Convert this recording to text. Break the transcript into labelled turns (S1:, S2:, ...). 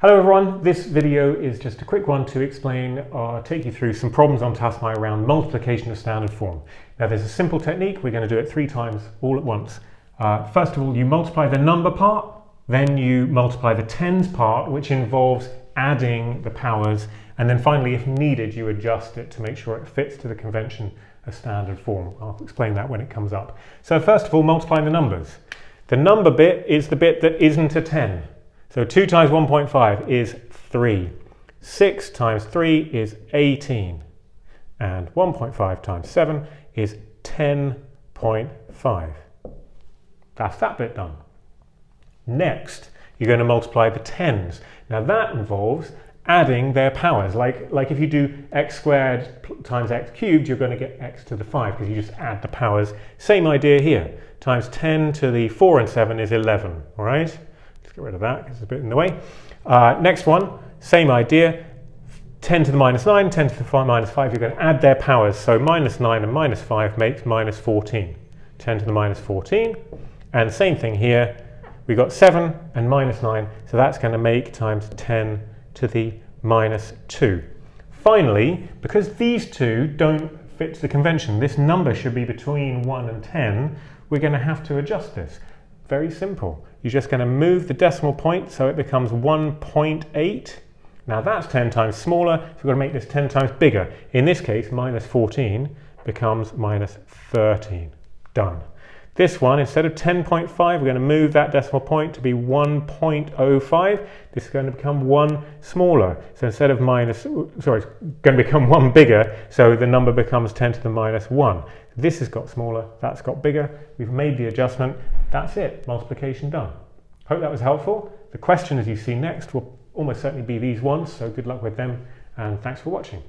S1: Hello everyone, this video is just a quick one to explain or take you through some problems on Tassomai around multiplication of standard form. Now there's a simple technique, we're going to do it 3 times all at once. First of all, you multiply the number part, then you multiply the tens part, which involves adding the powers, and then finally, if needed, you adjust it to make sure it fits to the convention of standard form. I'll explain that when it comes up. So first of all, multiplying the numbers. The number bit is the bit that isn't a 10. So 2 times 1.5 is 3. 6 times 3 is 18. And 1.5 times 7 is 10.5. That's that bit done. Next, you're going to multiply the tens. Now that involves adding their powers. Like if you do x squared times x cubed, you're going to get x to the 5 because you just add the powers. Same idea here. Times 10 to the 4 and 7 is 11. All right? Get rid of that because it's a bit in the way. Next one, same idea. 10 to the minus 9, 10 to the minus 5, you're going to add their powers. So minus 9 and minus 5 makes minus 14. 10 to the minus 14. And same thing here. We've got 7 and minus 9. So that's going to make times 10 to the minus 2. Finally, because these two don't fit the convention, this number should be between 1 and 10, we're going to have to adjust this. Very simple. You're just going to move the decimal point so it becomes 1.8. Now that's 10 times smaller, so we've got to make this 10 times bigger. In this case, minus 14 becomes minus 13. Done. This one, instead of 10.5, we're going to move that decimal point to be 1.05. This is going to become 1 smaller. So instead of it's going to become 1 bigger, so the number becomes 10 to the minus 1. This has got smaller, that's got bigger. We've made the adjustment. That's it, multiplication done. Hope that was helpful. The question, as you see next, will almost certainly be these ones, so good luck with them, and thanks for watching.